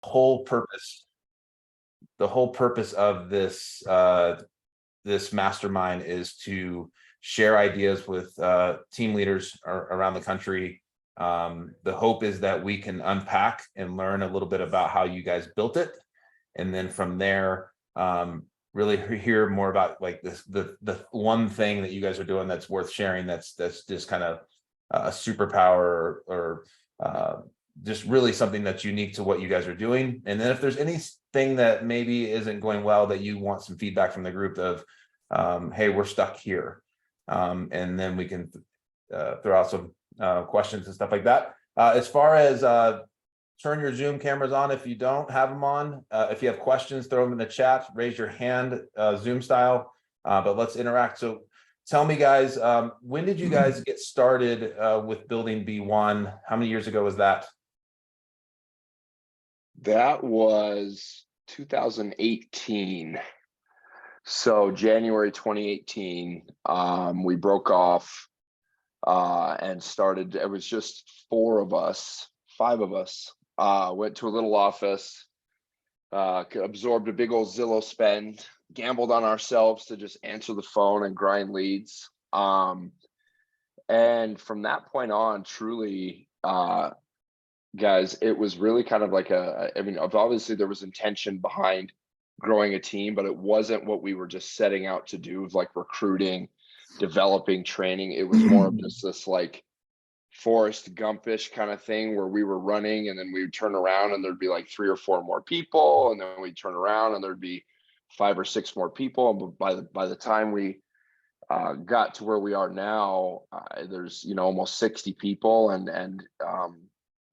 whole purpose, of this this mastermind is to share ideas with team leaders around the country. The hope is that we can unpack and learn a little bit about how you guys built it, and then from there really hear more about like the one thing that you guys are doing that's worth sharing, that's just kind of a superpower, or just really something that's unique to what you guys are doing. And then if there's anything that maybe isn't going well, that you want some feedback from the group of, hey, we're stuck here, and then we can throw out some questions and stuff like that. As far as turn your Zoom cameras on if you don't have them on. If you have questions, throw them in the chat, raise your hand, Zoom style, but let's interact. So tell me, guys, when did you guys get started with building Be1? How many years ago was that? That was 2018. So January 2018, we broke off and started. It was just 5 of us. Went to a little office, absorbed a big old Zillow spend, gambled on ourselves to just answer the phone and grind leads. And from that point on, truly, guys, it was really kind of like I mean, obviously there was intention behind growing a team, but it wasn't what we were just setting out to do, of like recruiting, developing, training. It was more of just this like Forrest Gumpish kind of thing, where we were running and then we would turn around and there'd be like 3 or 4 more people, and then we'd turn around and there'd be 5 or 6 more people. And by the time we got to where we are now, there's almost 60 people, and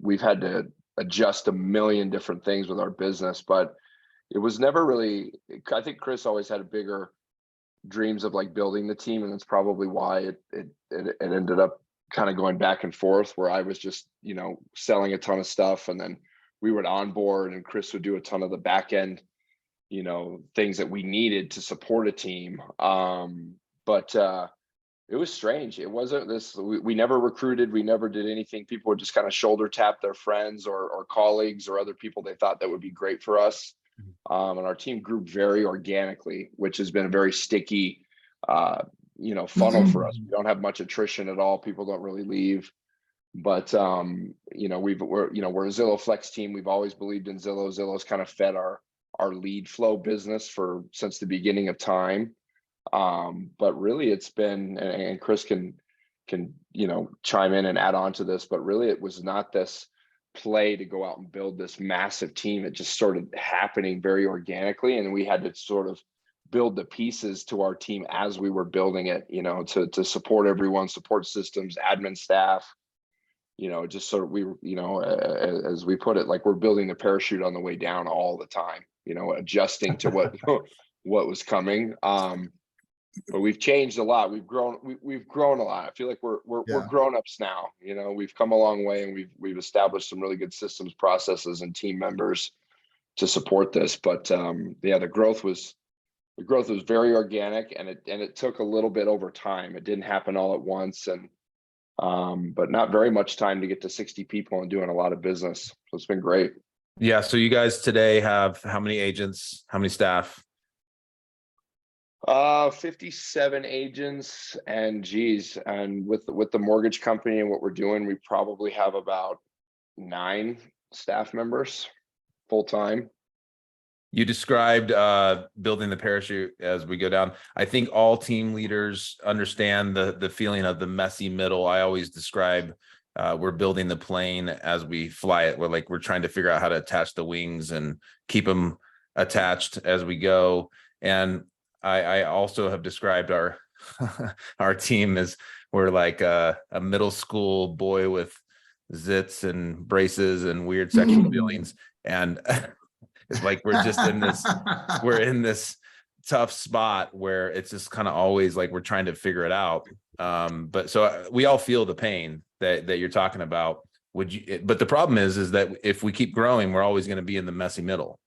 we've had to adjust a million different things with our business, but it was never really. I think Kris always had a bigger dreams of like building the team, and that's probably why it ended up kind of going back and forth, where I was just selling a ton of stuff, and then we would onboard and Kris would do a ton of the back end things that we needed to support a team. But it was strange. It wasn't this, we never recruited, we never did anything. People would just kind of shoulder tap their friends or colleagues or other people they thought that would be great for us. And our team grew very organically, which has been a very sticky funnel for us. We don't have much attrition at all. People don't really leave. But we're a Zillow Flex team. We've always believed in Zillow. Zillow's kind of fed our lead flow business since the beginning of time. But really it's been, and Kris can chime in and add on to this, but really it was not this play to go out and build this massive team. It just started happening very organically, and we had to sort of build the pieces to our team as we were building it, to support everyone, support systems, admin staff, just sort of, as we put it, like we're building the parachute on the way down all the time, adjusting to what was coming. But we've changed a lot. We've grown a lot. I feel like we're grown-ups now. We've come a long way, and we've established some really good systems, processes, and team members to support this. But the growth was very organic, and it took a little bit over time. It didn't happen all at once, and but not very much time to get to 60 people and doing a lot of business. So it's been great. Yeah. So you guys today have how many agents? How many staff? 57 agents, and with the mortgage company and what we're doing, we probably have about 9 staff members full time. You described building the parachute as we go down. I think all team leaders understand the feeling of the messy middle. I always describe we're building the plane as we fly it. We're trying to figure out how to attach the wings and keep them attached as we go. And I also have described our our team as we're like a middle school boy with zits and braces and weird sexual feelings, and it's like we're in this tough spot where it's just kind of always like we're trying to figure it out. But so we all feel the pain that you're talking about. But the problem is that if we keep growing, we're always going to be in the messy middle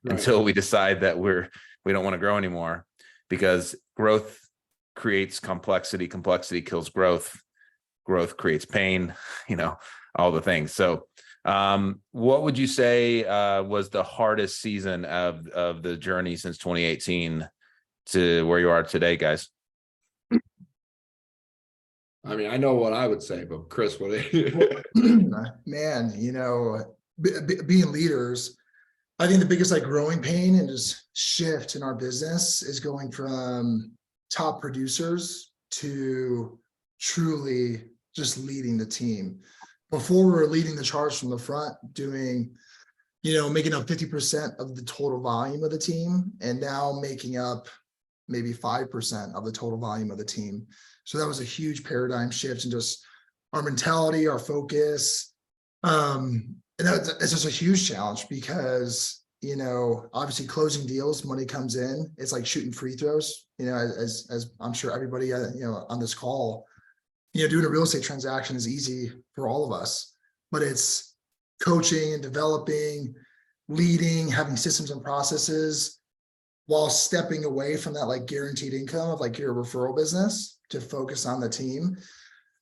until we decide that we don't want to grow anymore. Because growth creates complexity, complexity kills growth, growth creates pain, all the things. So What would you say was the hardest season of the journey since 2018 to where you are today, guys? I mean, I know what I would say, but Kris, what? Man, being leaders, I think the biggest like growing pain and just shift in our business is going from top producers to truly just leading the team. Before we were leading the charge from the front, doing, making up 50% of the total volume of the team, and now making up maybe 5% of the total volume of the team. So that was a huge paradigm shift in just our mentality, our focus. And it's just a huge challenge because, obviously closing deals, money comes in, it's like shooting free throws, as I'm sure everybody, on this call, doing a real estate transaction is easy for all of us, but it's coaching and developing, leading, having systems and processes while stepping away from that like guaranteed income of like your referral business to focus on the team.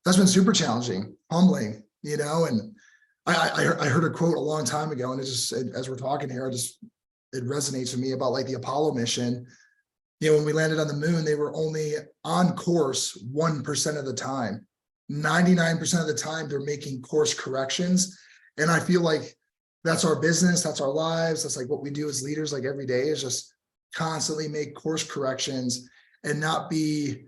That's been super challenging, humbling, and I heard a quote a long time ago, and as we're talking here, it resonates with me about like the Apollo mission. When we landed on the moon, they were only on course 1% of the time. 99% of the time, they're making course corrections. And I feel like that's our business, that's our lives, that's like what we do as leaders, like every day is just constantly make course corrections and not be,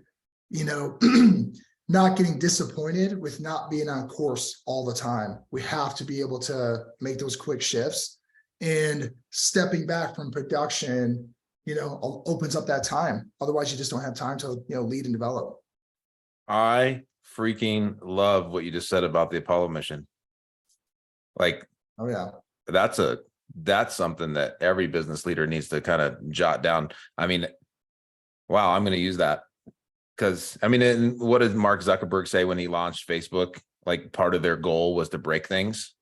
not getting disappointed with not being on course all the time. We have to be able to make those quick shifts, and stepping back from production, opens up that time. Otherwise you just don't have time to, lead and develop. I freaking love what you just said about the Apollo mission. Like, Oh yeah. That's something that every business leader needs to kind of jot down. I mean, wow, I'm going to use that because what did Mark Zuckerberg say when he launched Facebook? Like part of their goal was to break things.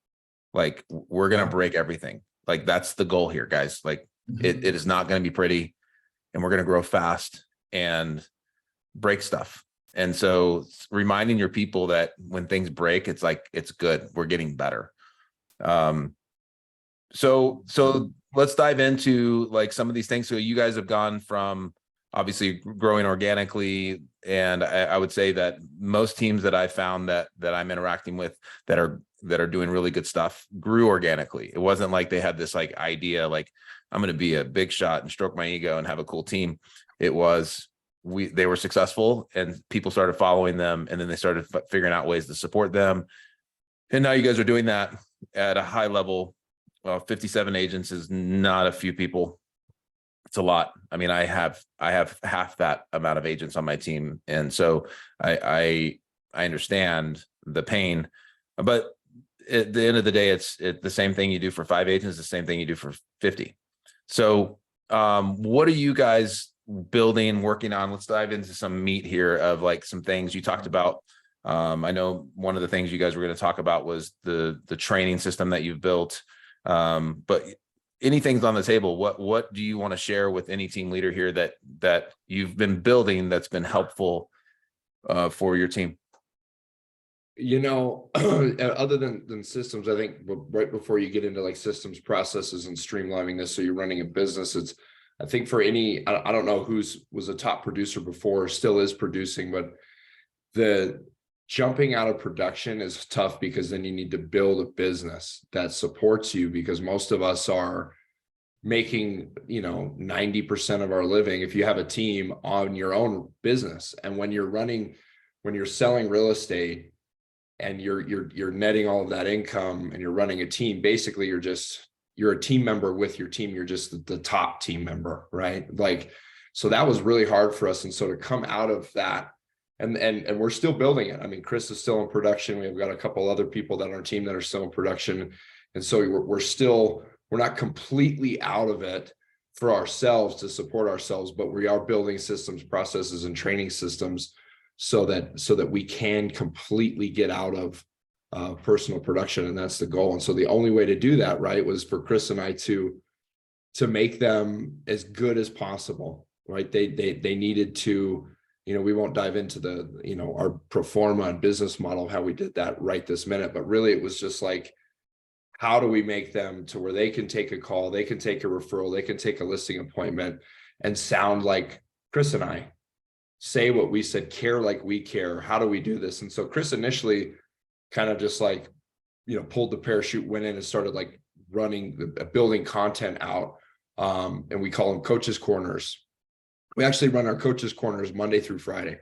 Like we're going to break everything. Like that's the goal here, guys. Like it is not going to be pretty, and we're going to grow fast and break stuff. And so reminding your people that when things break, it's like, it's good. We're getting better. So let's dive into like some of these things. So you guys have gone from obviously growing organically. And I would say that most teams that I found that I'm interacting with that are doing really good stuff grew organically. It wasn't like they had this like idea, like I'm going to be a big shot and stroke my ego and have a cool team. It was, they were successful and people started following them, and then they started figuring out ways to support them. And now you guys are doing that at a high level. Well, 57 agents is not a few people. It's a lot. I mean, I have half that amount of agents on my team. And so I understand the pain, but at the end of the day, it's the same thing you do for 5 agents, the same thing you do for 50. So what are you guys building, working on? Let's dive into some meat here of like some things you talked about. I know one of the things you guys were going to talk about was the training system that you've built. But anything's on the table. What do you want to share with any team leader here that you've been building that's been helpful for your team? Other than systems, I think right before you get into like systems, processes, and streamlining this, so you're running a business, I think for any, I don't know was a top producer before, still is producing, but the jumping out of production is tough because then you need to build a business that supports you, because most of us are making 90% of our living, if you have a team, on your own business. And when you're selling real estate and you're netting all of that income and you're running a team, basically you're a team member with your team. You're just the top team member, right? Like, so that was really hard for us. And so to come out of that, and we're still building it. I mean, Kris is still in production. We've got a couple other people that on our team that are still in production. And so we're not completely out of it for ourselves to support ourselves, but we are building systems, processes, and training systems so that we can completely get out of personal production. And that's the goal. And so the only way to do that, right, was for Kris and I to make them as good as possible, right? They needed to, we won't dive into our pro forma and business model, how we did that right this minute, but really it was just like, how do we make them to where they can take a call, they can take a referral, they can take a listing appointment and sound like Kris and I, say what we said, care like we care. How do we do this? And so Kris initially kind of just like, pulled the parachute, went in and started like building content out. And we call them coaches corners. We actually run our coaches corners Monday through Friday,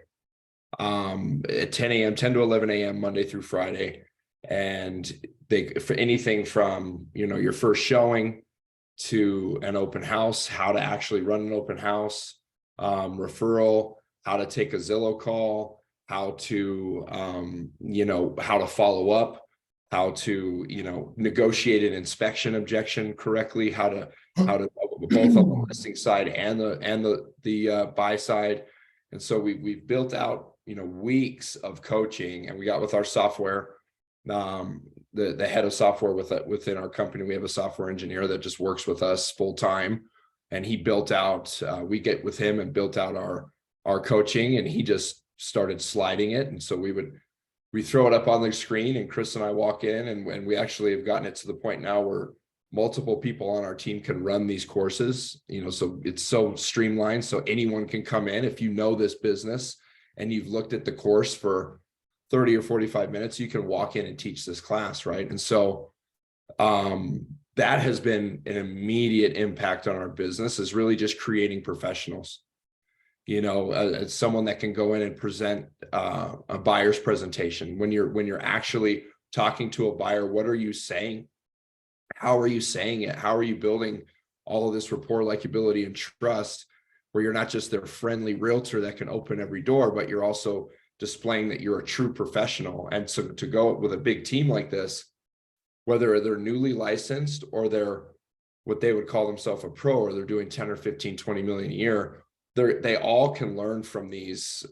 at 10 a.m., 10 to 11 a.m. Monday through Friday. And for anything from, your first showing to an open house, how to actually run an open house, referral, how to take a Zillow call, how to, how to follow up, how to, negotiate an inspection objection correctly, how to both on the listing side and the buy side. And so we've built out, weeks of coaching, and we got with our software, the head of software within our company. We have a software engineer that just works with us full time, and he built out, we get with him and built out our coaching, and he just started sliding it. And so we throw it up on the screen, and Kris and I walk in, and we actually have gotten it to the point now where multiple people on our team can run these courses, so it's so streamlined. So anyone can come in. If you know this business and you've looked at the course for 30 or 45 minutes, you can walk in and teach this class, right? And so that has been an immediate impact on our business, is really just creating professionals. As someone that can go in and present a buyer's presentation. When you're actually talking to a buyer, what are you saying? How are you saying it? How are you building all of this rapport, likability, and trust, where you're not just their friendly realtor that can open every door, but you're also displaying that you're a true professional. And so to go with a big team like this, whether they're newly licensed or they're what they would call themselves a pro, or they're doing 10 or 15, 20 million a year, they all can learn from these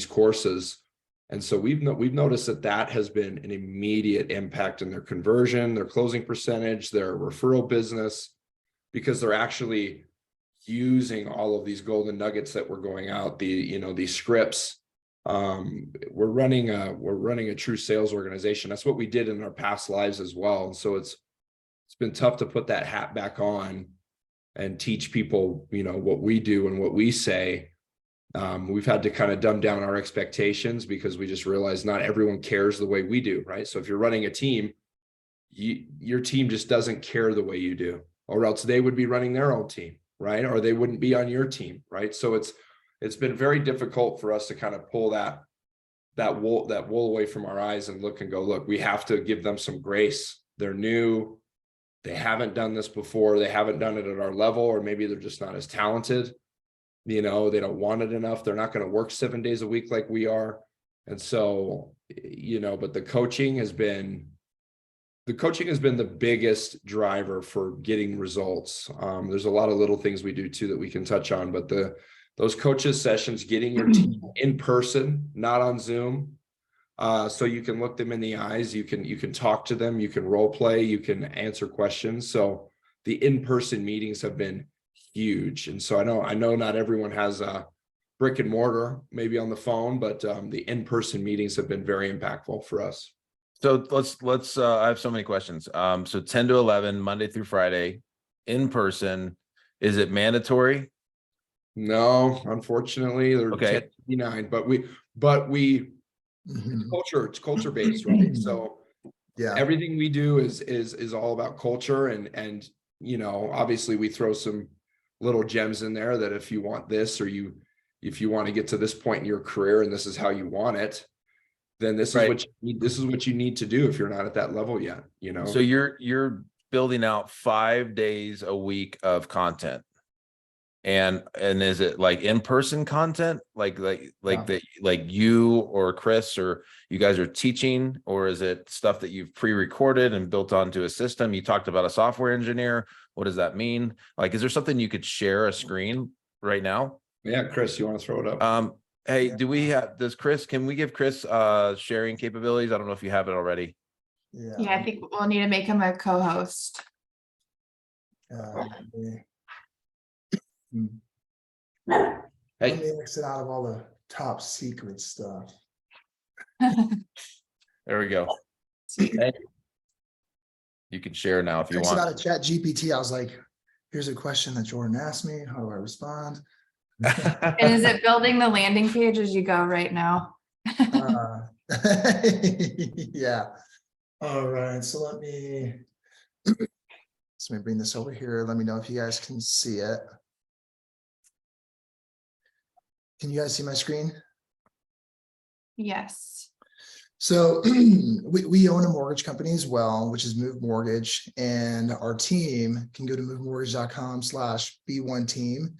courses. And so we've noticed that has been an immediate impact in their conversion, their closing percentage, their referral business, because they're actually using all of these golden nuggets that we're going out, these scripts. We're running a true sales organization. That's what we did in our past lives as well. And so it's been tough to put that hat back on and teach people, what we do and what we say. We've had to kind of dumb down our expectations, because we just realized not everyone cares the way we do, right? So if you're running a team, your team just doesn't care the way you do, or else they would be running their own team, right? Or they wouldn't be on your team, right? So it's been very difficult for us to kind of pull that wool away from our eyes and look and go, look, we have to give them some grace. They're new. They haven't done this before. They haven't done it at our level, or maybe they're just not as talented. They don't want it enough. They're not going to work 7 days a week like we are. And so, but the coaching has been the biggest driver for getting results. There's a lot of little things we do too that we can touch on, but those coaches sessions, getting your team in person, not on Zoom, so you can look them in the eyes, you can talk to them, you can role play, you can answer questions. So the in-person meetings have been huge. And so I know not everyone has a brick and mortar, maybe on the phone, but the in-person meetings have been very impactful for us. So let's I have so many questions. So 10 to 11, Monday through Friday, in person. Is it mandatory? No, unfortunately, they're Okay. 1099, but we it's culture based, right? So Yeah. everything we do is all about culture, and obviously we throw some little gems in there that if you want this, or if you want to get to this point in your career and this is how you want it, then this is what you need to do if you're not at that level yet, So you're building out 5 days a week of content. And is it like in-person content, like you or Kris or you guys are teaching, or is it stuff that you've pre-recorded and built onto a system? You talked about a software engineer. What does that mean? Like, is there something you could share a screen right now? Yeah, Kris, you want to throw it up? Hey, can we give Kris sharing capabilities? I don't know if you have it already. Yeah, I think we'll need to make him a co-host. Let Hey, me exit out of all the top secret stuff. There we go. Hey. You can share now if you Texted out want. of Chat GPT. I was like, here's a question that Jordan asked me. How do I respond? And is it building the landing page as you go right now? Uh, yeah. All right. So let me bring this over here. Let me know if you guys can see it. Can you guys see my screen? Yes. So we own a mortgage company as well, which is Move Mortgage, and our team can go to movemortgage.com/Be1 Team.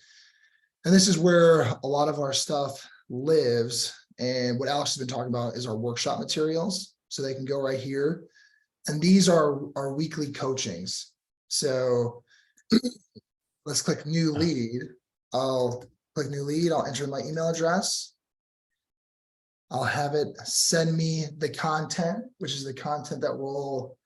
And this is where a lot of our stuff lives. And what Alex has been talking about is our workshop materials. So they can go right here. And these are our weekly coachings. So let's click new lead. I'll click new lead. I'll enter my email address. I'll have it send me the content, which is the content that we'll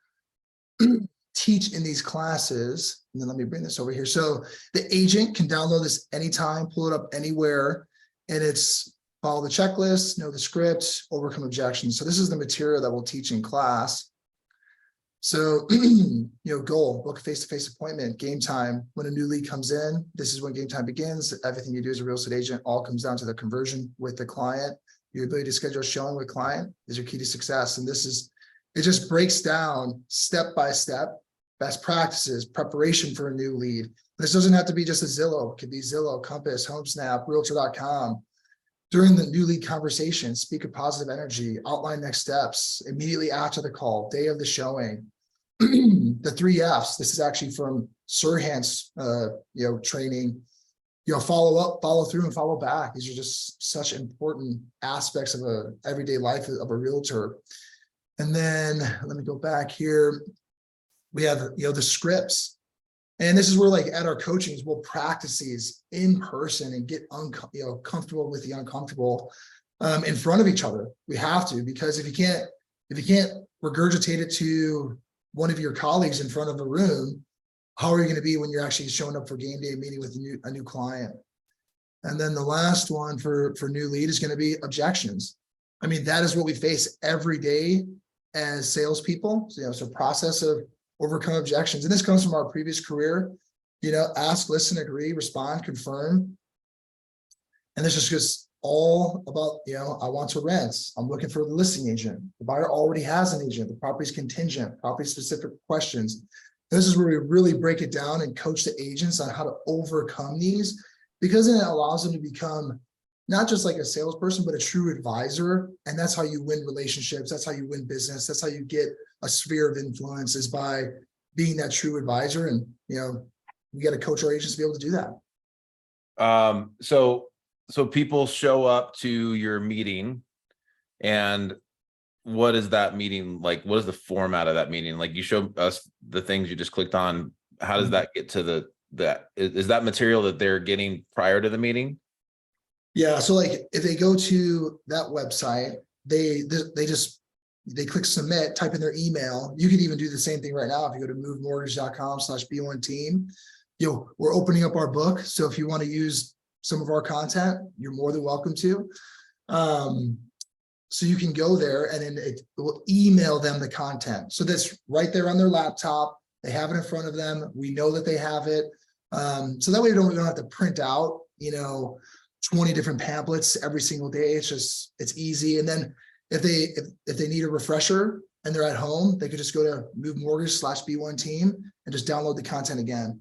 teach in these classes. And then let me bring this over here. So the agent can download this anytime, pull it up anywhere, and it's follow the checklist, know the script, overcome objections. So this is the material that we'll teach in class. So, goal, book a face-to-face appointment, game time. When a new lead comes in, this is when game time begins. Everything you do as a real estate agent all comes down to the conversion with the client. Your ability to schedule a showing with client is your key to success. And it just breaks down step by step, best practices, preparation for a new lead. This doesn't have to be just a Zillow. It could be Zillow, Compass, HomeSnap, Realtor.com. During the new lead conversation, speak a positive energy, outline next steps, immediately after the call, day of the showing. The 3 F's, this is actually from Sirhan's, training, follow up, follow through, and follow back. These are just such important aspects of a everyday life of a realtor. And then let me go back here. We have, the scripts. And this is where, like, at our coachings, we'll practice these in person and get comfortable with the uncomfortable in front of each other. We have to, because if you can't regurgitate it to one of your colleagues in front of a room, how are you going to be when you're actually showing up for game day meeting with a new client? And then the last one for new lead is going to be objections. I mean, that is what we face every day as salespeople. So, it's a process of overcome objections. And this comes from our previous career, ask, listen, agree, respond, confirm. And this is just all about, I want to rent. I'm looking for the listing agent. The buyer already has an agent. The property is contingent, property specific questions. This is where we really break it down and coach the agents on how to overcome these, because then it allows them to become not just like a salesperson, but a true advisor. And that's how you win relationships. That's how you win business. That's how you get a sphere of influence, is by being that true advisor. And, we got to coach our agents to be able to do that. So people show up to your meeting, and what is that meeting like? What is the format of that meeting? Like, you show us the things you just clicked on. How does that get to is that material that they're getting prior to the meeting? Yeah. So, like, if they go to that website, they click submit, type in their email. You can even do the same thing right now. If you go to movemortgage.com/Be1 Team, we're opening up our book. So if you want to use some of our content, you're more than welcome to. So you can go there, and then it will email them the content. So that's right there on their laptop. They have it in front of them. We know that they have it. So that way we don't have to print out, 20 different pamphlets every single day. It's easy. And then if they need a refresher and they're at home, they could just go to movemortgage/Be1 Team and just download the content again.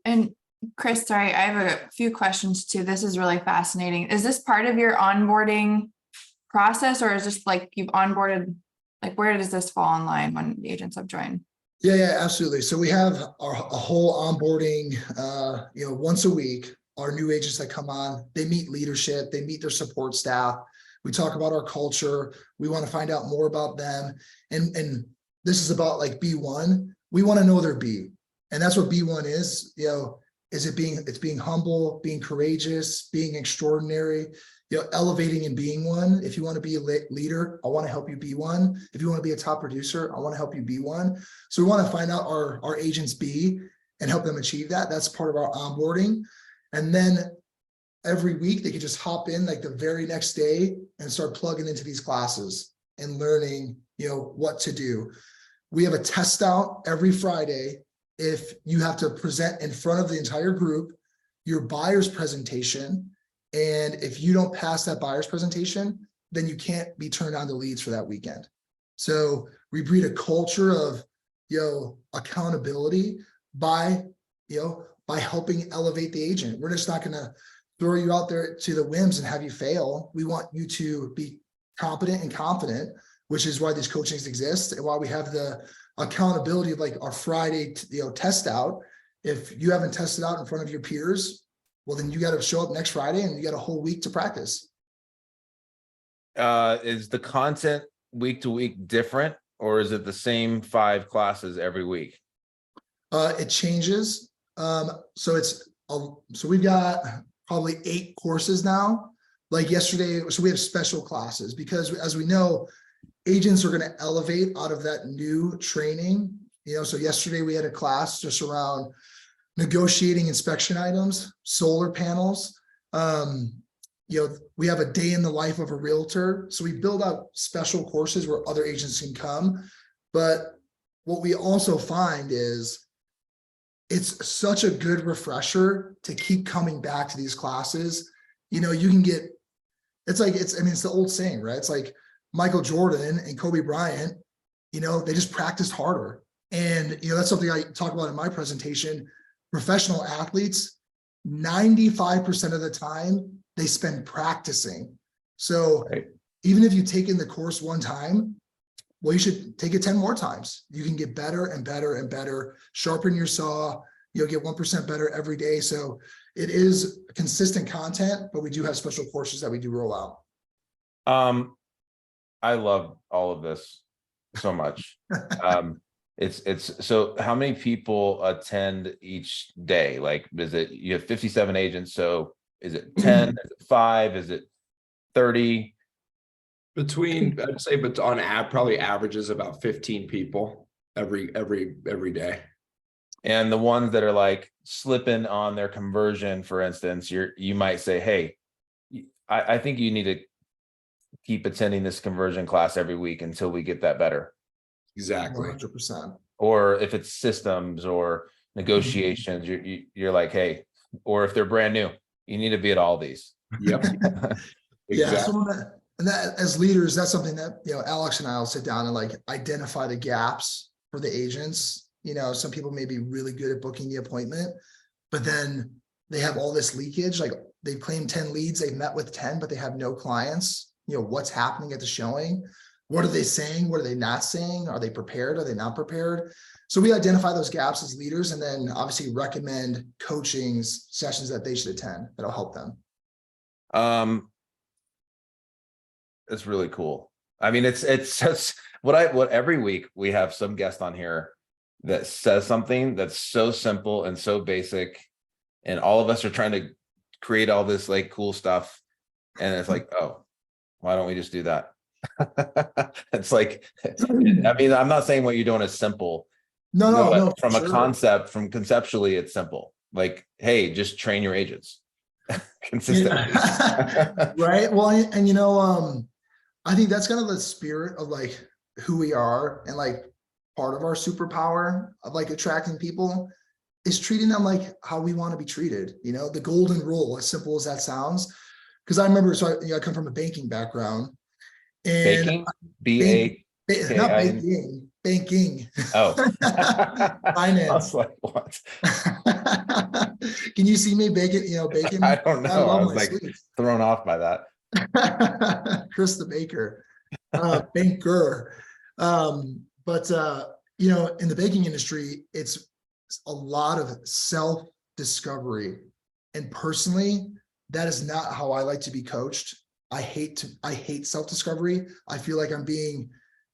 And Kris, sorry, I have a few questions too. This is really fascinating. Is this part of your onboarding process, or is this like you've onboarded, like, where does this fall in line when the agents have joined? Yeah, absolutely. So we have a whole onboarding, once a week. Our new agents that come on, they meet leadership, they meet their support staff. We talk about our culture. We want to find out more about them. And this is about, like, B1. We want to know their B. And that's what B1 is, it's being humble, being courageous, being extraordinary, elevating and being one. If you want to be a leader, I want to help you be one. If you want to be a top producer, I want to help you be one. So we want to find out our agents B and help them achieve that. That's part of our onboarding. And then every week they could just hop in, like, the very next day and start plugging into these classes and learning, what to do. We have a test out every Friday. If you have to present in front of the entire group, your buyer's presentation, and if you don't pass that buyer's presentation, then you can't be turned on to leads for that weekend. So we breed a culture of, accountability by, by helping elevate the agent. We're just not going to throw you out there to the whims and have you fail. We want you to be competent and confident, which is why these coachings exist and why we have the accountability of like our Friday, test out. If you haven't tested out in front of your peers, well, then you got to show up next Friday and you got a whole week to practice. Is the content week to week different, or is it the same 5 classes every week? It changes. So we've got probably 8 courses now. Like yesterday, so we have special classes because as we know, agents are going to elevate out of that new training. So yesterday we had a class just around negotiating inspection items, solar panels. We have a day in the life of a realtor. So we build out special courses where other agents can come. But what we also find is it's such a good refresher to keep coming back to these classes. You can get, it's the old saying, right? It's like Michael Jordan and Kobe Bryant, they just practiced harder. And, that's something I talk about in my presentation. Professional athletes, 95% of the time, they spend practicing. So even if you take in the course one time, well, you should take it 10 more times. You can get better and better and better, sharpen your saw, you'll get 1% better every day. So it is consistent content, but we do have special courses that we do roll out. I love all of this so much. It's so how many people attend each day? Like, is it, you have 57 agents, so is it 10, is it 5, is it 30? Between, I'd say, but on probably averages about 15 people every day. And the ones that are like slipping on their conversion, for instance, you might say, hey, I think you need to keep attending this conversion class every week until we get that better. Exactly. 100%. Or if it's systems or negotiations, you're like, hey, or if they're brand new, you need to be at all these. Yep. Yeah. Exactly. So that as leaders, that's something that, Alex and I will sit down and like identify the gaps for the agents. Some people may be really good at booking the appointment, but then they have all this leakage. Like they've claimed 10 leads, they've met with 10, but they have no clients. What's happening at the showing? What are they saying? What are they not saying? Are they prepared? Are they not prepared? So we identify those gaps as leaders and then obviously recommend coachings sessions that they should attend that'll help them. It's really cool. I mean, it's just what every week we have some guest on here that says something that's so simple and so basic, and all of us are trying to create all this like cool stuff, and it's like, oh, why don't we just do that? It's like, I mean, I'm not saying what you're doing is simple. No. From a concept, from conceptually, it's simple. Like, hey, just train your agents consistently. Right. Well, and I think that's kind of the spirit of like who we are, and like part of our superpower of like attracting people is treating them like how we want to be treated. The golden rule, as simple as that sounds. Because I remember, so I come from a banking background. And Baking? not banking, banking. Oh. Finance. I was like, what? Can you see me baking? Baking. I don't know. I was like sweets. thrown off by that. Chris the baker, banker. But in the banking industry, it's a lot of self-discovery. And personally, that is not how I like to be coached. I hate self-discovery. I feel like I'm being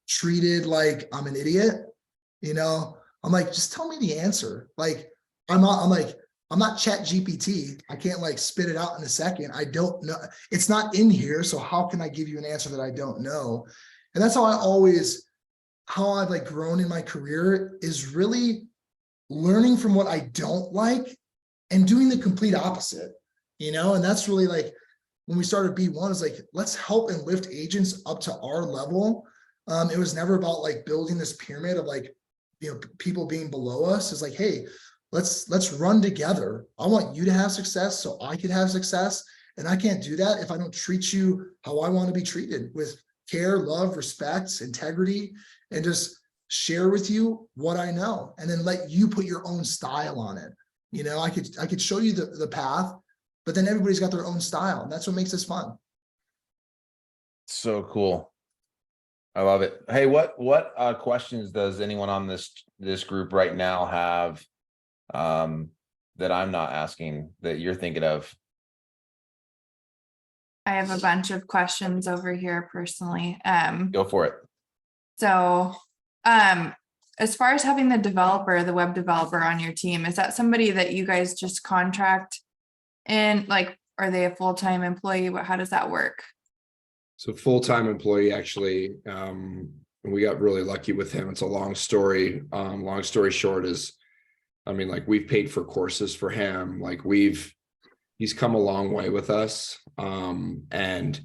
treated like I'm an idiot. I'm like, just tell me the answer. Like, I'm not Chat GPT. I can't like spit it out in a second. I don't know. It's not in here. So how can I give you an answer that I don't know? And that's how I've like grown in my career, is really learning from what I don't like and doing the complete opposite, and that's really like when we started Be1, is like, let's help and lift agents up to our level It was never about like building this pyramid of like, people being below us. It's like, hey, let's run together. I want you to have success so I could have success. And I can't do that if I don't treat you how I want to be treated, with care, love, respect, integrity, and just share with you what I know, and then let you put your own style on it. I could show you the path, but then everybody's got their own style, and that's what makes this fun. So cool. I love it. Hey, what questions does anyone on this group right now have that I'm not asking that you're thinking of? I have a bunch of questions over here personally. Go for it. So, as far as having the web developer on your team, is that somebody that you guys just contract in? Like, are they a full-time employee? How does that work? So full-time employee, actually. We got really lucky with him. It's a long story. Long story short is, like, we've paid for courses for him. Like, he's come a long way with us. And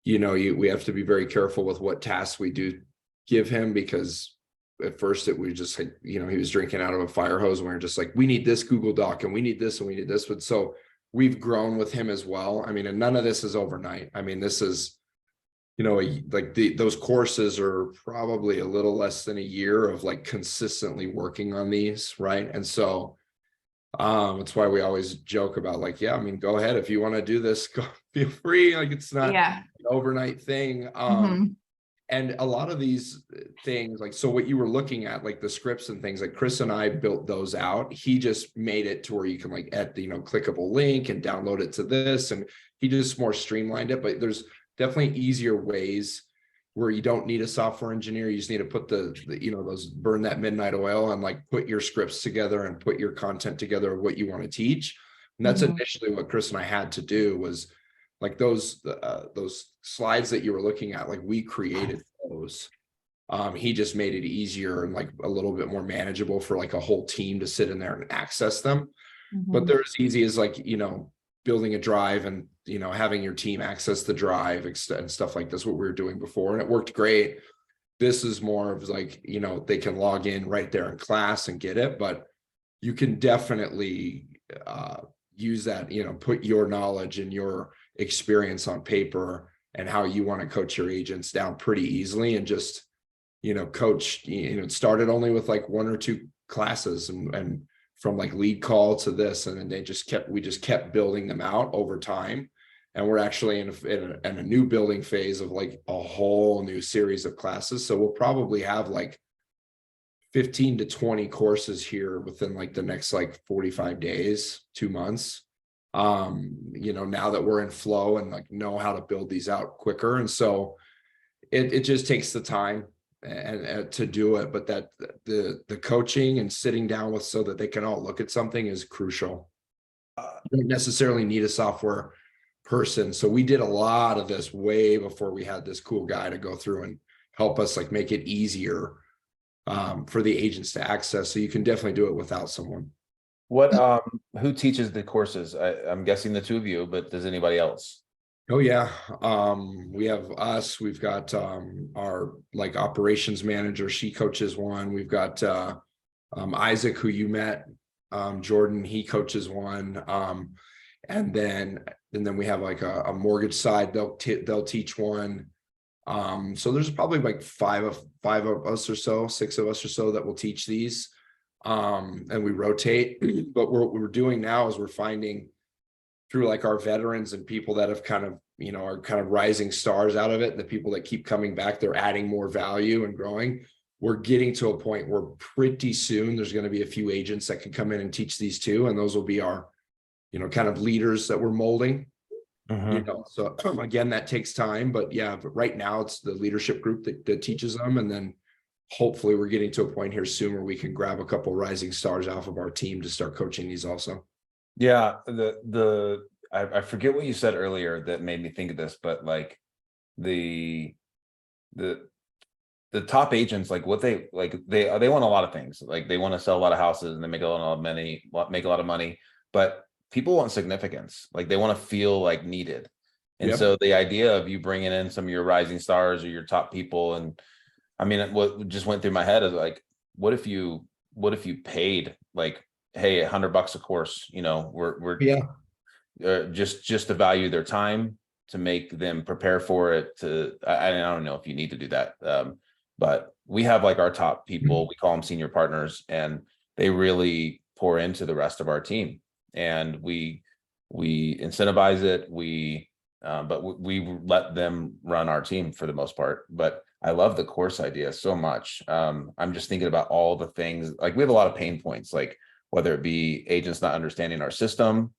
we have to be very careful with what tasks we do give him, because at first we just like, he was drinking out of a fire hose, and we were just like, we need this Google Doc, and we need this, and we need this. But so we've grown with him as well. And none of this is overnight. This is, like those courses are probably a little less than a year of like consistently working on these, right? And so it's why we always joke about like, yeah, go ahead if you want to do this, go, feel free. Like, it's not an overnight thing. And a lot of these things, like, so what you were looking at, like the scripts and things, like Kris and I built those out. He just made it to where you can like add the clickable link and download it to this, and he just more streamlined it. But there's definitely easier ways where you don't need a software engineer. You just need to put those, burn that midnight oil and like put your scripts together and put your content together of what you want to teach. And that's initially what Kris and I had to do, was like those slides that you were looking at, like we created those. He just made it easier and like a little bit more manageable for like a whole team to sit in there and access them. But they're as easy as like, building a drive and, having your team access the drive and stuff like this, what we were doing before. And it worked great. This is more of like, they can log in right there in class and get it, but you can definitely use that, put your knowledge and your experience on paper and how you want to coach your agents down pretty easily, and just, coach, it started only with like 1 or 2 classes and from like lead call to this, and then we just kept building them out over time. And we're actually in a new building phase of like a whole new series of classes. So we'll probably have like 15 to 20 courses here within like the next like 45 days, 2 months. Now that we're in flow and like know how to build these out quicker. And so it just takes the time and to do it, but that the coaching and sitting down with so that they can all look at something is crucial. You don't necessarily need a software person. So we did a lot of this way before we had this cool guy to go through and help us like make it easier for the agents to access. So you can definitely do it without someone. Who teaches the courses? I'm guessing the 2 of you, but does anybody else? Oh yeah. We have us, we've got our like operations manager, she coaches one. We've got Isaac, who you met, Jordan, he coaches one. And then we have like a mortgage side, they'll teach one. So there's probably like 5 of us or so, 6 of us or so that will teach these. And we rotate. But what we're doing now is we're finding through like our veterans and people that have kind of, are kind of rising stars out of it, and the people that keep coming back, they're adding more value and growing. We're getting to a point where pretty soon there's going to be a few agents that can come in and teach these too. And those will be our, kind of leaders that we're molding. So again, that takes time, but yeah, but right now it's the leadership group that teaches them. And then hopefully we're getting to a point here soon where we can grab a couple rising stars off of our team to start coaching these also. Yeah, I forget what you said earlier that made me think of this, but like the top agents, like what they want a lot of things. Like they want to sell a lot of houses and they make a lot of money, but people want significance. Like they want to feel like needed. And so the idea of you bringing in some of your rising stars or your top people and I mean, what just went through my head is like, what if you paid like, hey, $100 a course, you know, we're just to value their time, to make them prepare for it, I don't know if you need to do that. But we have like our top people, we call them senior partners, and they really pour into the rest of our team, and we incentivize it. But we let them run our team for the most part. But I love the course idea so much. I'm just thinking about all the things, like we have a lot of pain points, like whether it be agents not understanding our system,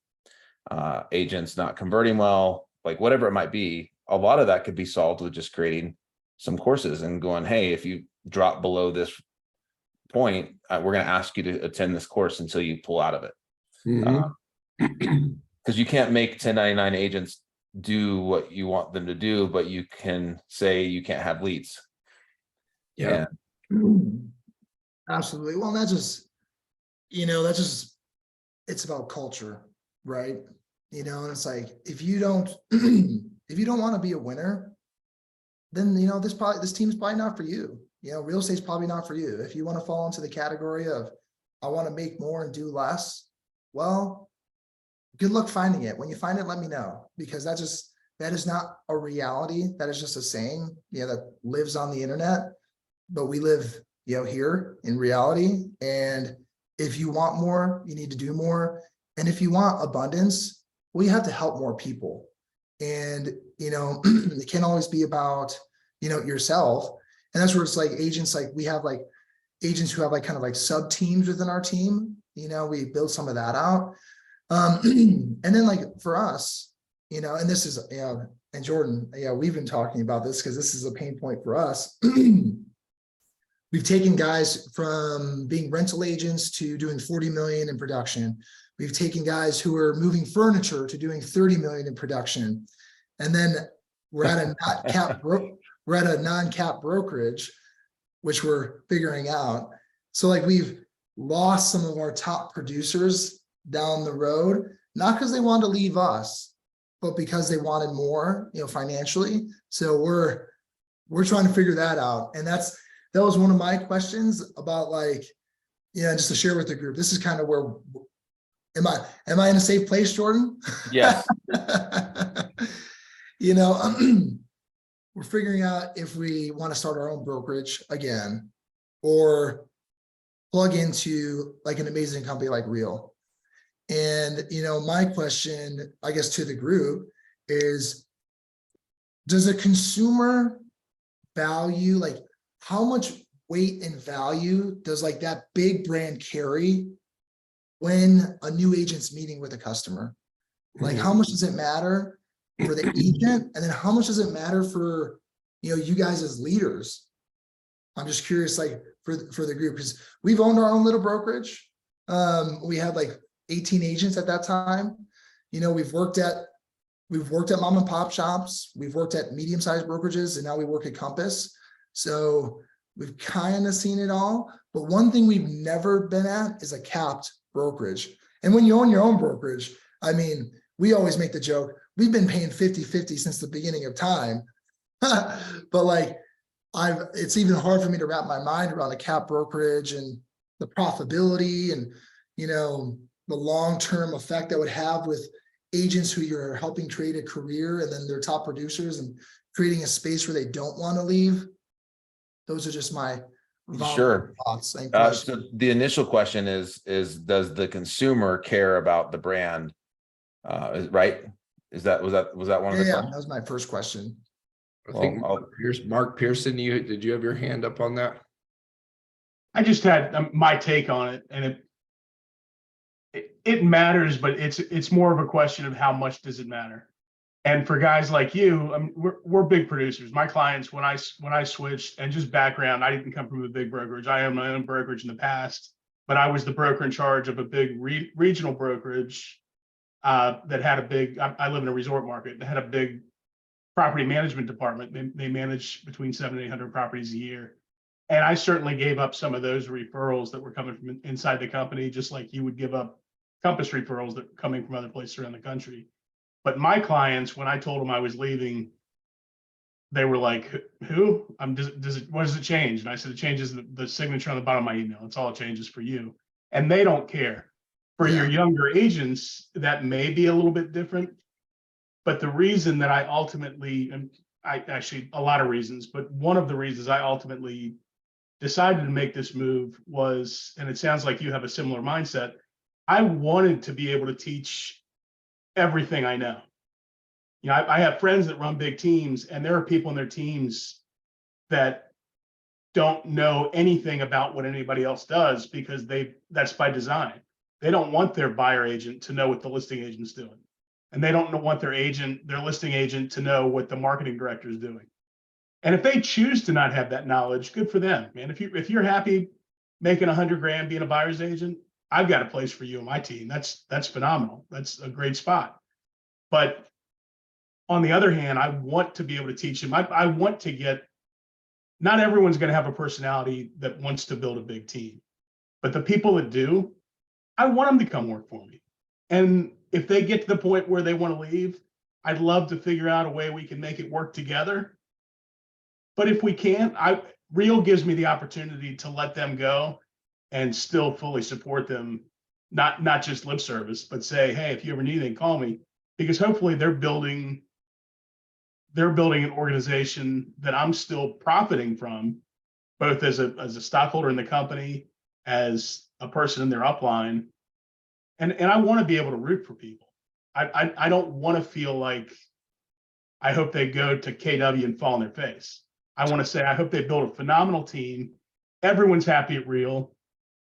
agents not converting well, like whatever it might be. A lot of that could be solved with just creating some courses and going, hey, if you drop below this point, we're going to ask you to attend this course until you pull out of it. Because you can't make 1099 agents do what you want them to do, but you can say you can't have leads. Yeah. Absolutely. Well, that's just, it's about culture, right? And it's like, if you don't want to be a winner, then, this team's probably not for you. Real estate's probably not for you. If you want to fall into the category of, I want to make more and do less, well, good luck finding it. When you find it, let me know, because that is not a reality. That is just a saying, that lives on the internet, but we live, here in reality. And if you want more, you need to do more. And if you want abundance, well, you have to help more people. And, it can't always be about, yourself. And that's where it's like agents, like we have like agents who have like kind of like sub teams within our team. We build some of that out. And then like for us, and this is, and Jordan, we've been talking about this because this is a pain point for us. We've taken guys from being rental agents to doing 40 million in production. We've taken guys who are moving furniture to doing 30 million in production. And then we're at a non-cap brokerage, which we're figuring out. So like we've lost some of our top producers down the road, not because they wanted to leave us, but because they wanted more, financially. So we're trying to figure that out. And that was one of my questions about like, just to share with the group. This is kind of where, am I in a safe place, Jordan? Yes. We're figuring out if we want to start our own brokerage again, or plug into like an amazing company like Real. And, my question, I guess, to the group is, does a consumer value, like how much weight and value does like that big brand carry when a new agent's meeting with a customer? Like how much does it matter for the agent? And then how much does it matter for, you guys as leaders? I'm just curious, like for the group, because we've owned our own little brokerage. We had like 18 agents at that time. We've worked at mom and pop shops. We've worked at medium-sized brokerages, and now we work at Compass. So we've kind of seen it all. But one thing we've never been at is a capped brokerage. And when you own your own brokerage, I mean, we always make the joke, we've been paying 50-50 since the beginning of time. But like, it's even hard for me to wrap my mind around a cap brokerage and the profitability and, the long-term effect that would have with agents who you're helping create a career, and then their top producers, and creating a space where they don't want to leave. Those are just my thoughts. So the initial question is does the consumer care about the brand? Right? Was that one of the questions? That was my first question. I think Mark Pearson, did you have your hand up on that? I just had my take on it, and it matters, but it's more of a question of how much does it matter. And for guys like you, we're big producers. My clients, when I switched, and just background, I didn't come from a big brokerage. I owned my own brokerage in the past, but I was the broker in charge of a big regional brokerage that had a big. I live in a resort market that had a big property management department. They manage between 700 and 800 properties a year. And I certainly gave up some of those referrals that were coming from inside the company, just like you would give up Compass referrals that were coming from other places around the country. But my clients, when I told them I was leaving, they were like, who? What does it change? And I said, it changes the signature on the bottom of my email. It's all it changes for you. And they don't care. For your younger agents, that may be a little bit different. But the reason that I ultimately, and I actually, a lot of reasons, but one of the reasons I ultimately decided to make this move was, and it sounds like you have a similar mindset, I wanted to be able to teach everything I know. You know, I have friends that run big teams, and there are people in their teams that don't know anything about what anybody else does because that's by design. They don't want their buyer agent to know what the listing agent's doing. And they don't want their listing agent to know what the marketing director is doing. And if they choose to not have that knowledge, good for them, man. If you're happy making $100,000 being a buyer's agent, I've got a place for you on my team. That's phenomenal. That's a great spot. But on the other hand, I want to be able to teach them. I want to get, not everyone's going to have a personality that wants to build a big team, but the people that do, I want them to come work for me. And if they get to the point where they want to leave, I'd love to figure out a way we can make it work together. But if we can't, Real gives me the opportunity to let them go and still fully support them, not just lip service, but say, hey, if you ever need anything, call me. Because hopefully they're building an organization that I'm still profiting from, both as a stockholder in the company, as a person in their upline. And I want to be able to root for people. I don't want to feel like I hope they go to KW and fall on their face. I want to say, I hope they build a phenomenal team. Everyone's happy at Real.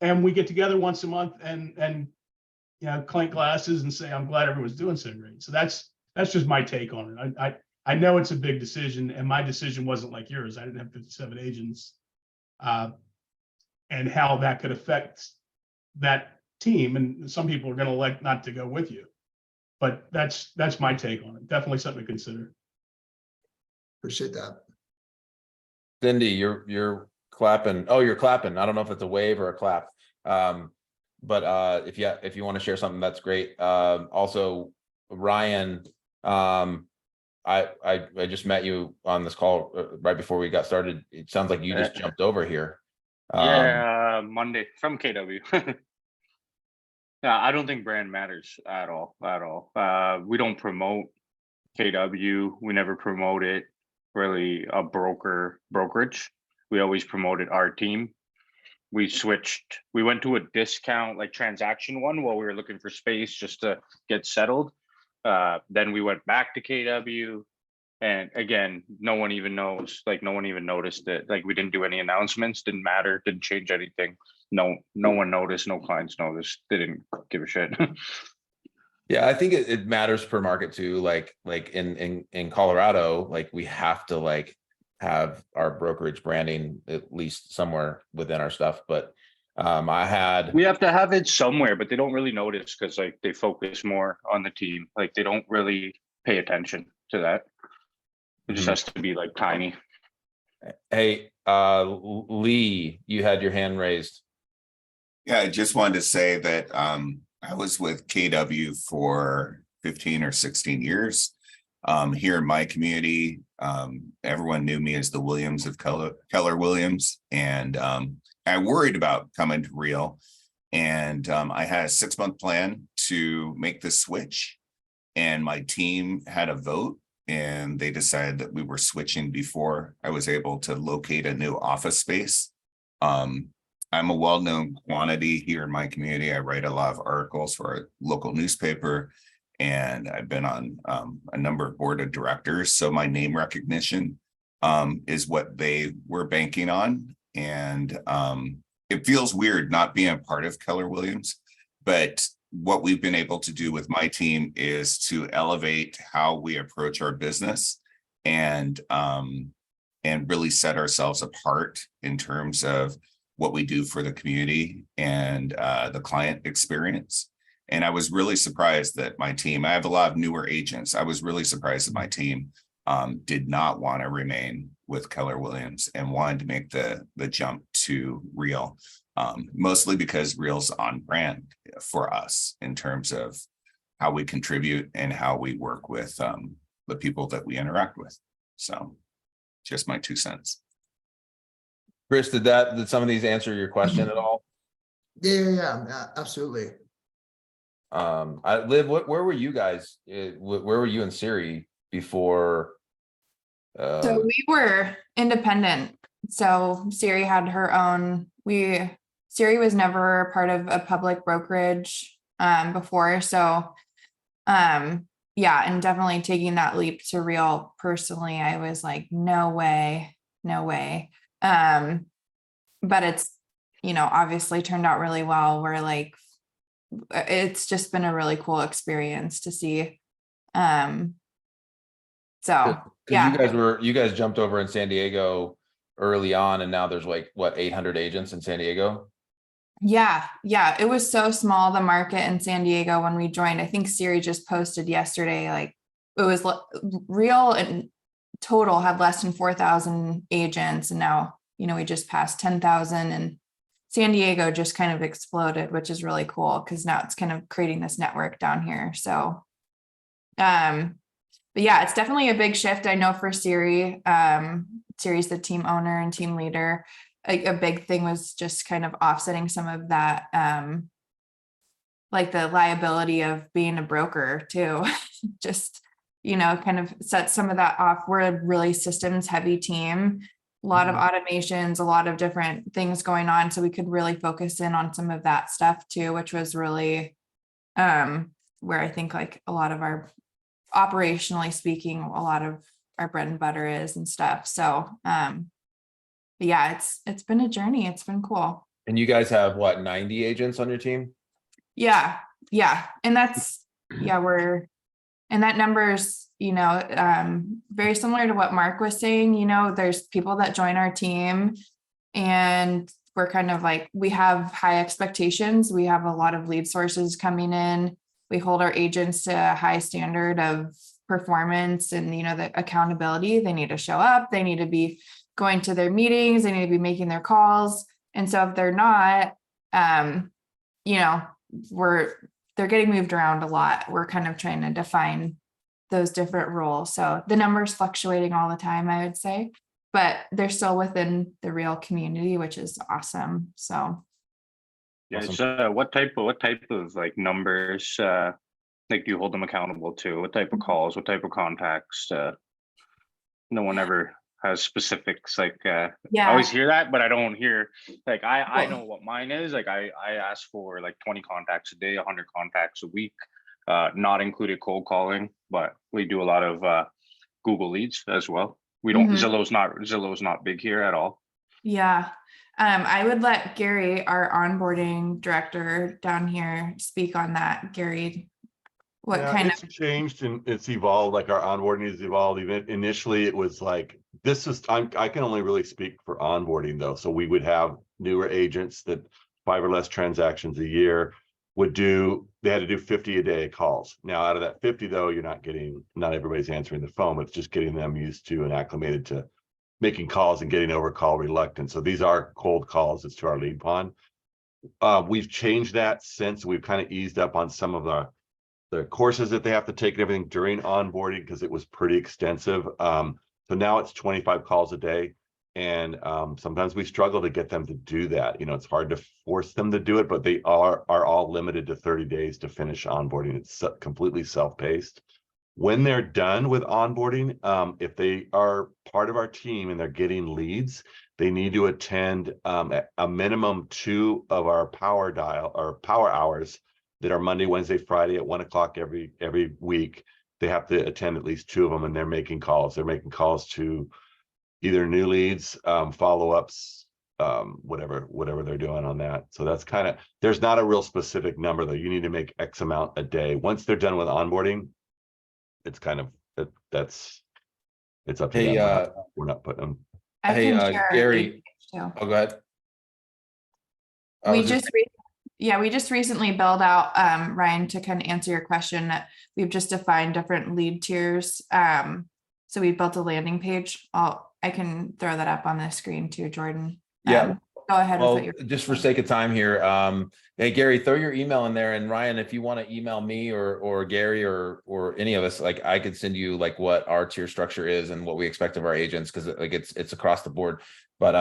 And we get together once a month and you know, clink glasses and say, I'm glad everyone's doing so great. So that's just my take on it. I know it's a big decision, and my decision wasn't like yours. I didn't have 57 agents, and how that could affect that team. And some people are going to elect not to go with you, but that's my take on it. Definitely something to consider. Appreciate that. Cindy, you're clapping. Oh, you're clapping. I don't know if it's a wave or a clap. But if you want to share something, that's great. Also, Ryan, I just met you on this call right before we got started. It sounds like you just jumped over here. Monday from KW. Yeah, I don't think brand matters at all. We don't promote KW. We never promoted really a brokerage. We always promoted our team. We went to a discount like transaction one while we were looking for space just to get settled. Then we went back to KW, and again, no one even knows, like no one even noticed it. Like we didn't do any announcements, didn't matter, didn't change anything. No one noticed, no clients noticed, they didn't give a shit. Yeah, I think it matters per market too. Like in Colorado, like we have to like have our brokerage branding at least somewhere within our stuff. But we have to have it somewhere, but they don't really notice because like they focus more on the team. Like they don't really pay attention to that. It just has to be like tiny. Hey, Lee, you had your hand raised. Yeah, I just wanted to say that I was with KW for 15 or 16 years. Here in my community, everyone knew me as the Williams of Keller Williams, and I worried about coming to Real, and I had a 6-month plan to make the switch, and my team had a vote, and they decided that we were switching before I was able to locate a new office space. I'm a well-known quantity here in my community. I write a lot of articles for a local newspaper, and I've been on a number of board of directors. So my name recognition is what they were banking on. And it feels weird not being a part of Keller Williams, but what we've been able to do with my team is to elevate how we approach our business and really set ourselves apart in terms of what we do for the community and the client experience. And I was really surprised that my team, I have a lot of newer agents. I was really surprised that my team did not want to remain with Keller Williams and wanted to make the jump to Real, mostly because Real's on brand for us in terms of how we contribute and how we work with the people that we interact with. So Just my 2 cents. Chris, did some of these answer your question at all? Yeah, absolutely. Where were you guys? Where were you and Siri before? So we were independent. So Siri had her own, Siri was never part of a public brokerage before. So yeah, and definitely taking that leap to real personally, I was like, no way, no way. But it's, obviously turned out really well. We're like, it's just been a really cool experience to see. So yeah, You guys jumped over in San Diego early on, and now there's like what 800 agents in San Diego. yeah, it was so small, the market in San Diego when we joined. I think Siri just posted yesterday, like it was real and total had less than 4,000 agents, and now we just passed 10,000, and San Diego just kind of exploded, which is really cool because now it's kind of creating this network down here. So but yeah, it's definitely a big shift. I know for Siri, Siri's the team owner and team leader. A big thing was just kind of offsetting some of that, like the liability of being a broker too. Just, kind of set some of that off. We're a really systems heavy team, a lot of automations, a lot of different things going on. So we could really focus in on some of that stuff too, which was really where I think like a lot of our, operationally speaking, a lot of our bread and butter is and stuff. So but yeah, it's been a journey. It's been cool. And you guys have what, 90 agents on your team? Yeah. And that's, and that number's, very similar to what Mark was saying. There's people that join our team and we're kind of like, we have high expectations. We have a lot of lead sources coming in. We hold our agents to a high standard of performance and, the accountability. They need to show up. They need to be going to their meetings. They need to be making their calls. And so if they're not, they're getting moved around a lot. We're kind of trying to define those different roles. So the numbers fluctuating all the time, I would say, but they're still within the real community, which is awesome. So. Yeah, it's, what type of like numbers like do you hold them accountable to? What type of calls? What type of contacts? No one ever has specifics. Like I always hear that, but I don't hear like I know what mine is. Like I ask for like 20 contacts a day, 100 contacts a week, not included cold calling, but we do a lot of Google leads as well. We don't Zillow's not big here at all. Yeah. I would let Gary, our onboarding director down here, speak on that. Gary, it's changed and it's evolved. Like our onboarding has evolved. Even initially it was like, I can only really speak for onboarding though. So we would have newer agents that 5 or less transactions a year they had to do 50 a day calls. Now out of that 50 though, not everybody's answering the phone, but it's just getting them used to and acclimated to making calls and getting over call reluctant. So these are cold calls. It's to our lead pond. We've changed that since. We've kind of eased up on some of the courses that they have to take and everything during onboarding because it was pretty extensive. So now it's 25 calls a day. And sometimes we struggle to get them to do that. It's hard to force them to do it, but they are all limited to 30 days to finish onboarding. It's completely self-paced. When they're done with onboarding, if they are part of our team and they're getting leads, they need to attend a minimum 2 of our power hours that are Monday, Wednesday, Friday at 1 o'clock every week. They have to attend at least 2 of them, and they're making calls. They're making calls to either new leads, follow-ups, whatever they're doing on that. So that's there's not a real specific number though. You need to make X amount a day. Once they're done with onboarding, it's it's up to them. We're not putting them. Gary. Oh, go ahead. We just recently built out, Ryan, to kind of answer your question, that we've just defined different lead tiers. So we built a landing page. I can throw that up on the screen too, Jordan. Yeah. go ahead with Well, what you're. just for sake of time here, hey, Gary, throw your email in there, and Ryan, if you want to email me or Gary or any of us, like I could send you like what our tier structure is and what we expect of our agents, because like it's across the board. But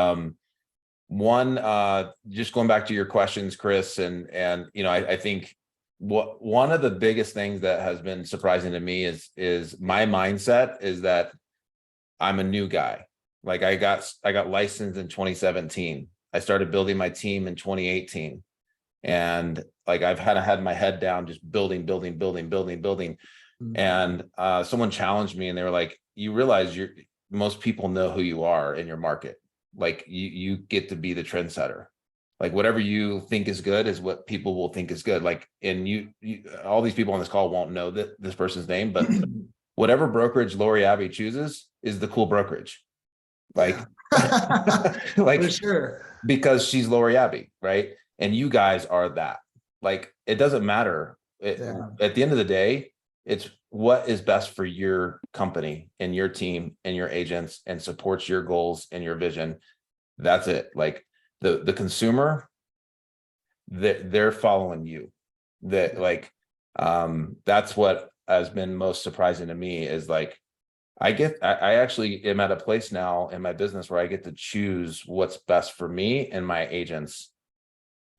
just going back to your questions, Chris, and I think one of the biggest things that has been surprising to me is my mindset is that I'm a new guy. Like I got licensed in 2017. I started building my team in 2018. And like I've had my head down, just building. And someone challenged me and they were like, you realize most people know who you are in your market. Like you get to be the trendsetter. Like whatever you think is good is what people will think is good. Like, and you all these people on this call won't know this person's name, but whatever brokerage Lori Abbey chooses is the cool brokerage. Like, like For sure. because she's Lori Abbey, right? And you guys are that. Like, it doesn't matter. At the end of the day, it's what is best for your company and your team and your agents and supports your goals and your vision. That's it. Like the consumer, they're following you. That's what has been most surprising to me is like, I actually am at a place now in my business where I get to choose what's best for me and my agents.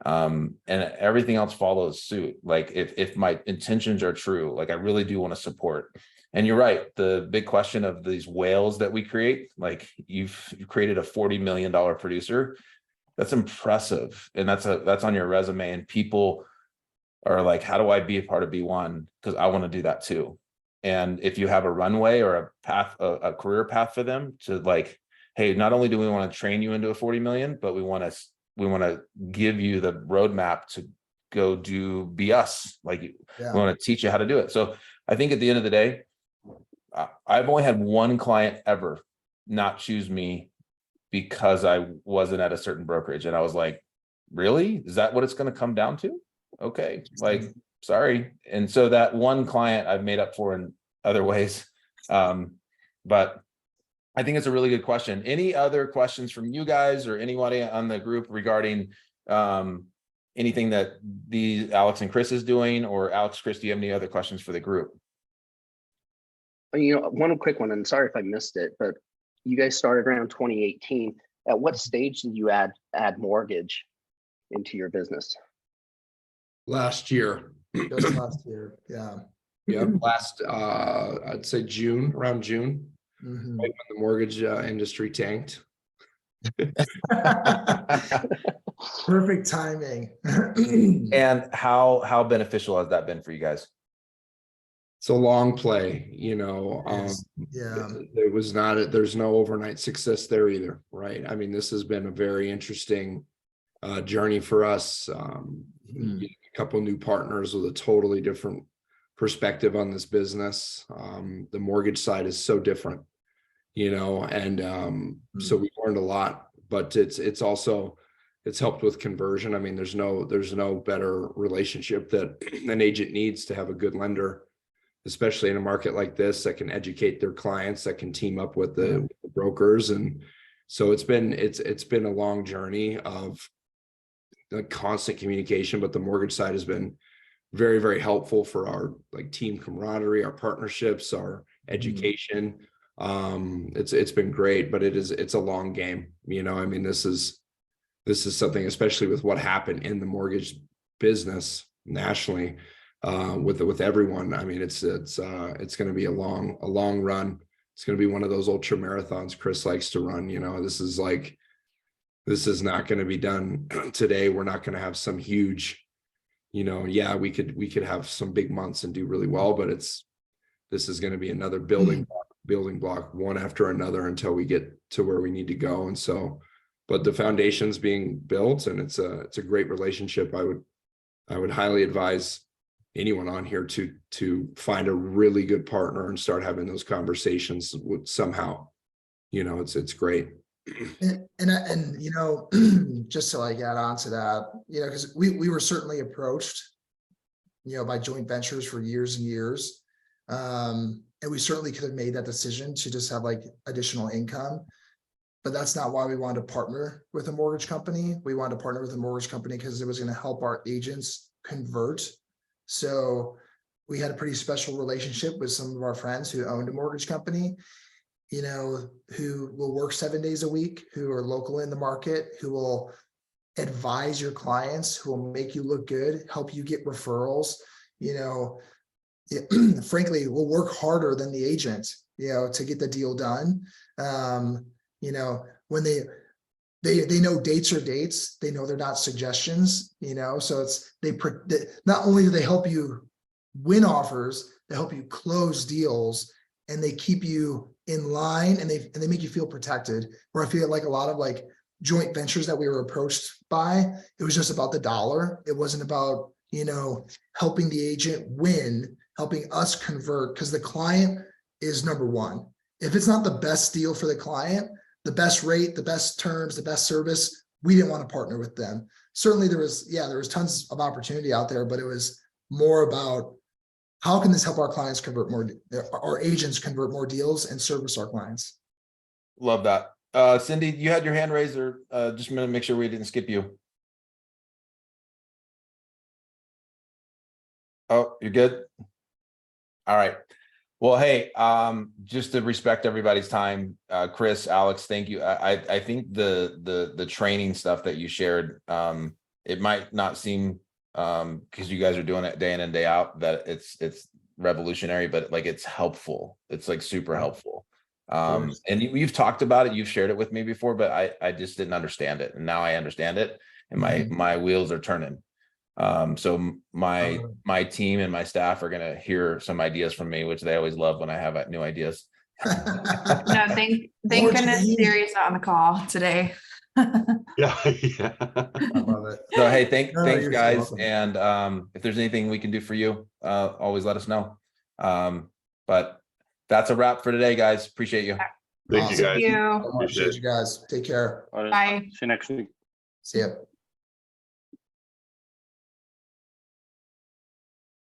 And everything else follows suit. Like if my intentions are true, like I really do want to support. And you're right. The big question of these whales that we create, like you've created a $40 million producer. That's impressive. And that's on your resume. And people are like, how do I be a part of B1? Because I want to do that too. And if you have a runway or a path, a career path for them to like, hey, not only do we want to train you into a 40 million, but we want to give you the roadmap to go be us. Like we want to teach you how to do it. So I think at the end of the day, I've only had one client ever not choose me because I wasn't at a certain brokerage. And I was like, really? Is that what it's going to come down to? Okay. Like, sorry. And so that one client I've made up for in other ways. But I think it's a really good question. Any other questions from you guys or anybody on the group regarding anything that Alex and Chris is doing, or Alex, Chris, do you have any other questions for the group? One quick one, and sorry if I missed it, but you guys started around 2018. At what stage did you add mortgage into your business? Last year. Just last year. Yeah. Yeah. Last, I'd say around June, right when the mortgage industry tanked. Perfect timing. And how beneficial has that been for you guys? It's a long play, there's no overnight success there either, right? I mean, this has been a very interesting journey for us. A couple new partners with a totally different perspective on this business. The mortgage side is so different, and so we've learned a lot, but it's also helped with conversion. I mean, there's no better relationship that an agent needs to have a good lender, especially in a market like this, that can educate their clients, that can team up with the brokers. And so it's been a long journey of the constant communication, but the mortgage side has been very, very helpful for our team camaraderie, our partnerships, our education. It's been great, but it's a long game. I mean, this is something, especially with what happened in the mortgage business nationally, with everyone. I mean, it's going to be a long run. It's going to be one of those ultra marathons Chris likes to run. This is not going to be done today. We're not going to have some huge, we could have some big months and do really well, but this is going to be another building block, one after another, until we get to where we need to go. And so, but the foundation's being built, and it's a great relationship. I would highly advise anyone on here to find a really good partner and start having those conversations with somehow. It's great. And just to add on to that, because we were certainly approached, by joint ventures for years and years. And we certainly could have made that decision to just have additional income. but that's not why we wanted to partner with a mortgage company. We wanted to partner with a mortgage company because it was going to help our agents convert. So we had a pretty special relationship with some of our friends who owned a mortgage company, you know, who will work 7 days a week, who are local in the market, who will advise your clients, who will make you look good, help you get referrals, you know, frankly, will work harder than the agent, you know, to get the deal done. You know, when they know dates are dates, they know they're not suggestions, you know, so it's, not only do they help you win offers, they help you close deals, and they keep you in line, and they make you feel protected. Where I feel like a lot of like joint ventures that we were approached by, it was just about the dollar. It wasn't about, you know, helping the agent win, helping us convert, because the client is number one. If it's not the best deal for the client, the best rate, the best terms, the best service, we didn't want to partner with them. Certainly there was tons of opportunity out there, but it was more about how can this help our clients convert more, our agents convert more deals and service our clients. Love that. Cindy, you had your hand raised, or just a minute, make sure we didn't skip you. Oh, you're good. All right. Well, hey, just to respect everybody's time, Kris, Alex, thank you. I think the training stuff that you shared, it might not seem, because you guys are doing it day in and day out, that it's revolutionary, but like it's helpful. It's like super helpful. And you've talked about it, you've shared it with me before, but I just didn't understand it, and now I understand it, and my wheels are turning. So my team and my staff are gonna hear some ideas from me, which they always love when I have new ideas. No, thank goodness Siri's on the call today. Yeah. I love it. So hey, No, thanks you're so guys, welcome. and if there's anything we can do for you, always let us know. But that's a wrap for today, guys. Appreciate you. Thank you, guys. Thank you. Appreciate you guys. Take care. All right, Bye. see you next week. See ya.